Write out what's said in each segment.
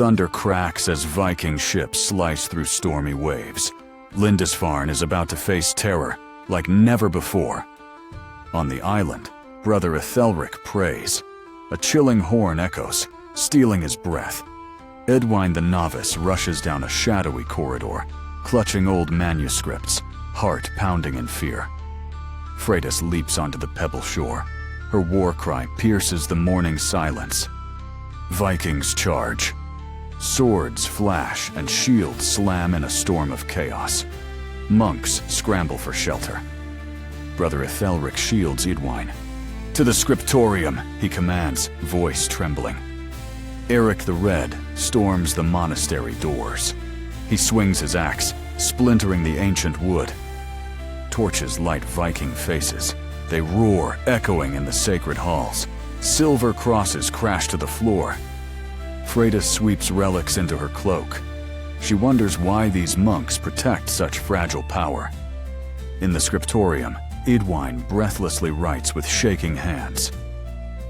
Thunder cracks as Viking ships slice through stormy waves. Lindisfarne is about to face terror like never before. On the island, Brother Ethelric prays. A chilling horn echoes, stealing his breath. Edwine the novice rushes down a shadowy corridor, clutching old manuscripts, heart pounding in fear. Freydis leaps onto the pebble shore. Her war cry pierces the morning silence. Vikings charge. Swords flash and shields slam in a storm of chaos. Monks scramble for shelter. Brother Ethelric shields Edwine. "To the scriptorium," he commands, voice trembling. Eric the Red storms the monastery doors. He swings his axe, splintering the ancient wood. Torches light Viking faces. They roar, echoing in the sacred halls. Silver crosses crash to the floor. Freydis sweeps relics into her cloak. She wonders why these monks protect such fragile power. In the scriptorium, Edwine breathlessly writes with shaking hands.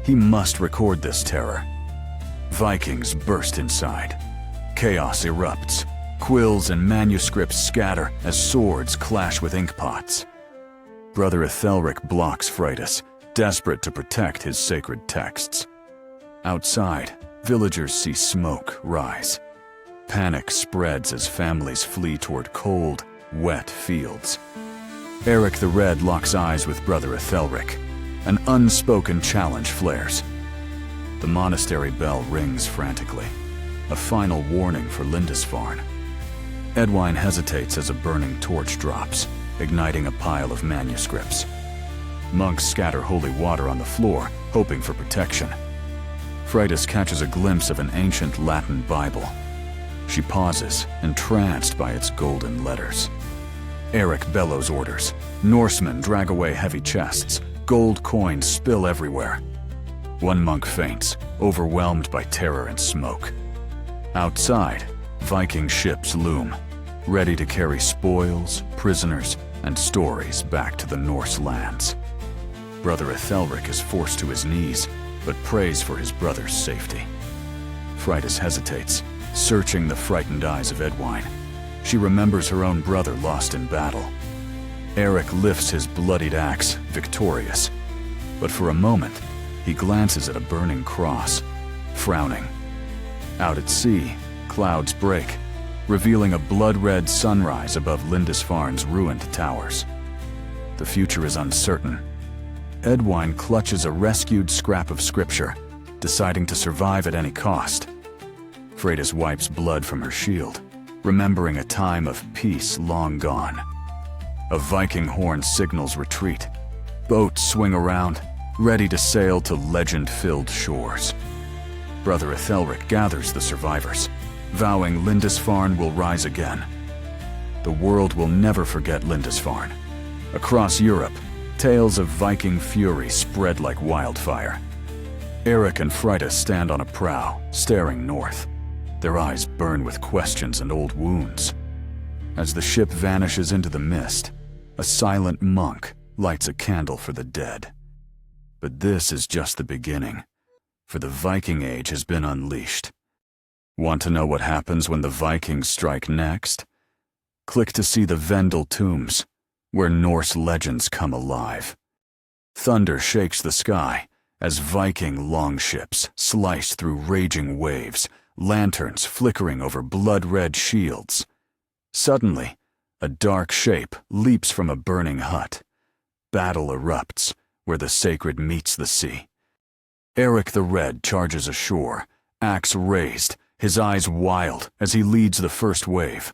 He must record this terror. Vikings burst inside. Chaos erupts. Quills and manuscripts scatter as swords clash with inkpots. Brother Ethelric blocks Freydis, desperate to protect his sacred texts. Outside, villagers see smoke rise. Panic spreads as families flee toward cold, wet fields. Eric the Red locks eyes with Brother Ethelric. An unspoken challenge flares. The monastery bell rings frantically, a final warning for Lindisfarne. Edwine hesitates as a burning torch drops, igniting a pile of manuscripts. Monks scatter holy water on the floor, hoping for protection. Freydis catches a glimpse of an ancient Latin Bible. She pauses, entranced by its golden letters. Eric bellows orders. Norsemen drag away heavy chests. Gold coins spill everywhere. One monk faints, overwhelmed by terror and smoke. Outside, Viking ships loom, ready to carry spoils, prisoners, and stories back to the Norse lands. Brother Ethelric is forced to his knees, but prays for his brother's safety. Freydis hesitates, searching the frightened eyes of Edwine. She remembers her own brother lost in battle. Eric lifts his bloodied axe, victorious. But for a moment, he glances at a burning cross, frowning. Out at sea, clouds break, revealing a blood-red sunrise above Lindisfarne's ruined towers. The future is uncertain. Edwine clutches a rescued scrap of scripture, deciding to survive at any cost. Freydis wipes blood from her shield, remembering a time of peace long gone. A Viking horn signals retreat. Boats swing around, ready to sail to legend-filled shores. Brother Ethelric gathers the survivors, vowing Lindisfarne will rise again. The world will never forget Lindisfarne. Across Europe, tales of Viking fury spread like wildfire. Eric and Freydis stand on a prow, staring north. Their eyes burn with questions and old wounds. As the ship vanishes into the mist, a silent monk lights a candle for the dead. But this is just the beginning, for the Viking Age has been unleashed. Want to know what happens when the Vikings strike next? Click to see the Vendel tombs, where Norse legends come alive. Thunder shakes the sky as Viking longships slice through raging waves, lanterns flickering over blood-red shields. Suddenly, a dark shape leaps from a burning hut. Battle erupts, where the sacred meets the sea. Eric the Red charges ashore, axe raised, his eyes wild as he leads the first wave.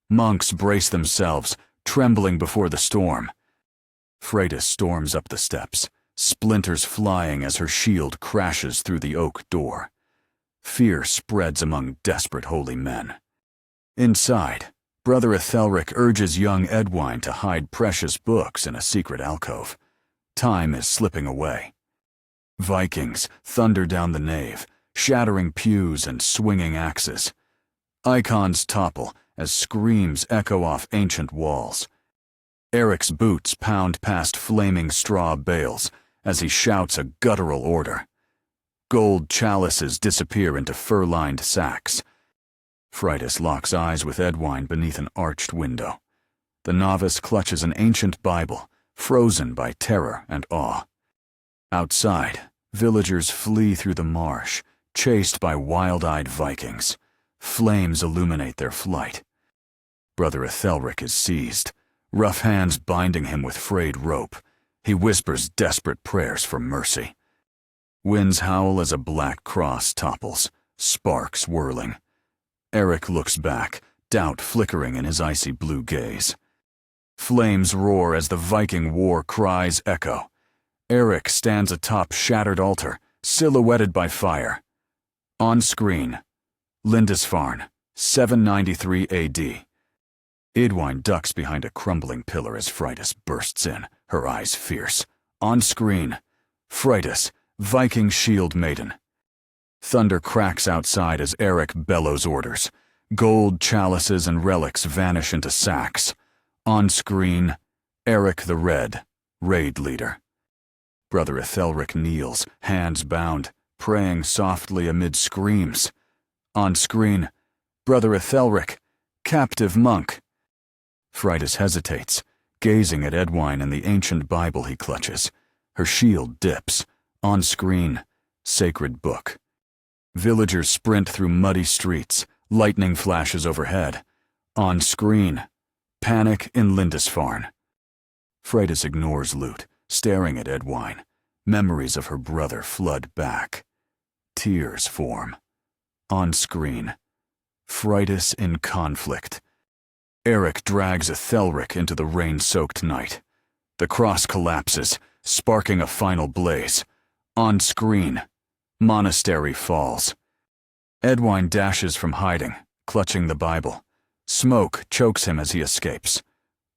Monks brace themselves, trembling before the storm. Freydis storms up the steps, splinters flying as her shield crashes through the oak door. Fear spreads among desperate holy men. Inside, Brother Ethelric urges young Edwine to hide precious books in a secret alcove. Time is slipping away. Vikings thunder down the nave, shattering pews and swinging axes. Icons topple as screams echo off ancient walls. Eric's boots pound past flaming straw bales as he shouts a guttural order. Gold chalices disappear into fur-lined sacks. Fridas locks eyes with Edwine beneath an arched window. The novice clutches an ancient Bible, frozen by terror and awe. Outside, villagers flee through the marsh, chased by wild-eyed Vikings. Flames illuminate their flight. Brother Ethelric is seized, rough hands binding him with frayed rope. He whispers desperate prayers for mercy. Winds howl as a black cross topples, sparks whirling. Eric looks back, doubt flickering in his icy blue gaze. Flames roar as the Viking war cries echo. Eric stands atop shattered altar, silhouetted by fire. On screen, Lindisfarne, 793 AD. Edwine ducks behind a crumbling pillar as Fridas bursts in, her eyes fierce. On screen, Fridas, Viking shield maiden. Thunder cracks outside as Eric bellows orders. Gold chalices and relics vanish into sacks. On screen, Eric the Red, raid leader. Brother Ethelric kneels, hands bound, praying softly amid screams. On screen, Brother Ethelric, captive monk. Fridas hesitates, gazing at Edwine and the ancient Bible he clutches. Her shield dips. On screen, sacred book. Villagers sprint through muddy streets, lightning flashes overhead. On screen, panic in Lindisfarne. Fridas ignores loot, staring at Edwine. Memories of her brother flood back. Tears form. On screen, Fridas in conflict. Eric drags Ethelric into the rain-soaked night. The cross collapses, sparking a final blaze. On screen, monastery falls. Edwine dashes from hiding, clutching the Bible. Smoke chokes him as he escapes.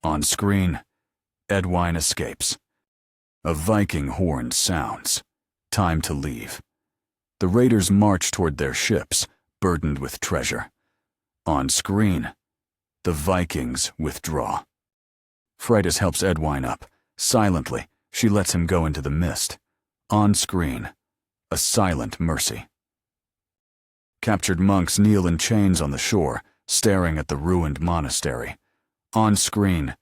On screen, Edwine escapes. A Viking horn sounds. Time to leave. The raiders march toward their ships, burdened with treasure. On screen, the Vikings withdraw. Fridas helps Edwine up. Silently, she lets him go into the mist. On screen, a silent mercy. Captured monks kneel in chains on the shore, staring at the ruined monastery. On screen,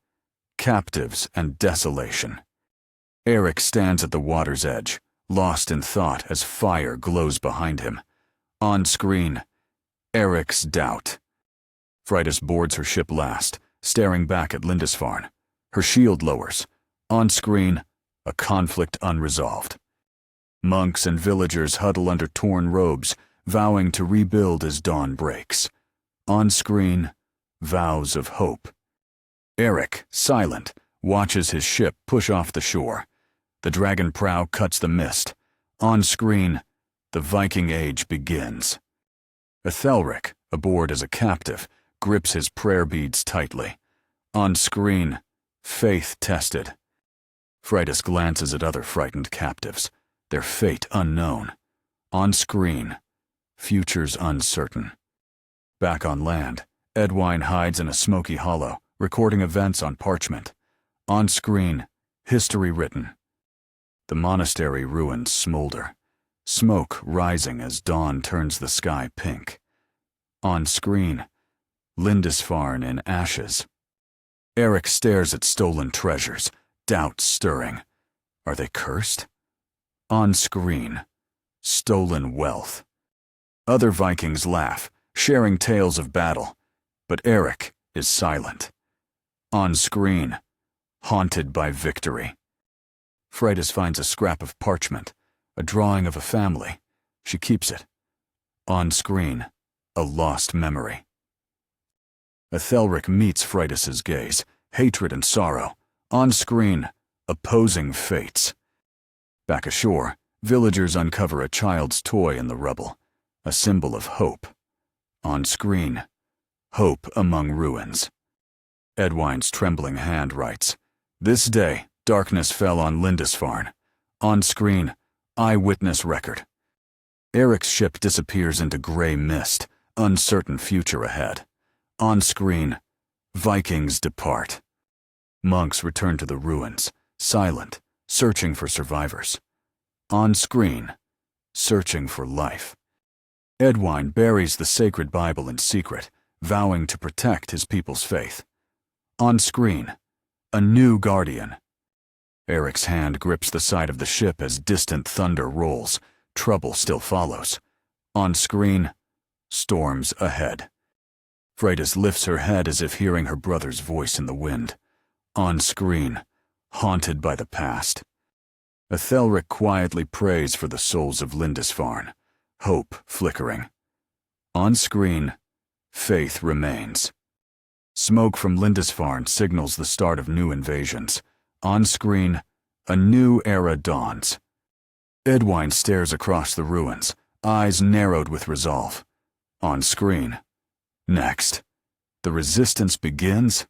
captives and desolation. Eric stands at the water's edge, lost in thought as fire glows behind him. On screen, Eric's doubt. Fridas boards her ship last, staring back at Lindisfarne. Her shield lowers. On screen, a conflict unresolved. Monks and villagers huddle under torn robes, vowing to rebuild as dawn breaks. On screen, vows of hope. Eric, silent, watches his ship push off the shore. The dragon prow cuts the mist. On screen, the Viking age begins. Ethelric, aboard as a captive, grips his prayer beads tightly. On screen, faith tested. Fridas glances at other frightened captives, their fate unknown. On screen, futures uncertain. Back on land, Edwine hides in a smoky hollow, recording events on parchment. On screen, history written. The monastery ruins smolder, smoke rising as dawn turns the sky pink. On screen, Lindisfarne in ashes. Eric stares at stolen treasures, doubt stirring. Are they cursed? On screen, stolen wealth. Other Vikings laugh, sharing tales of battle, but Eric is silent. On screen, haunted by victory. Fridas finds a scrap of parchment, a drawing of a family. She keeps it. On screen, a lost memory. Ethelric meets Fridas's gaze, hatred and sorrow. On screen, opposing fates. Back ashore, villagers uncover a child's toy in the rubble, a symbol of hope. On screen, hope among ruins. Edwine's trembling hand writes, "This day, darkness fell on Lindisfarne." On screen, eyewitness record. Eric's ship disappears into gray mist, uncertain future ahead. On screen, Vikings depart. Monks return to the ruins, silent, searching for survivors. On screen, searching for life. Edwine buries the sacred Bible in secret, vowing to protect his people's faith. On screen, a new guardian. Eric's hand grips the side of the ship as distant thunder rolls. Trouble still follows. On screen, storms ahead. Freydis lifts her head as if hearing her brother's voice in the wind. On screen, haunted by the past. Ethelric quietly prays for the souls of Lindisfarne, hope flickering. On screen, faith remains. Smoke from Lindisfarne signals the start of new invasions. On screen, a new era dawns. Edwine stares across the ruins, eyes narrowed with resolve. On screen, next, the resistance begins,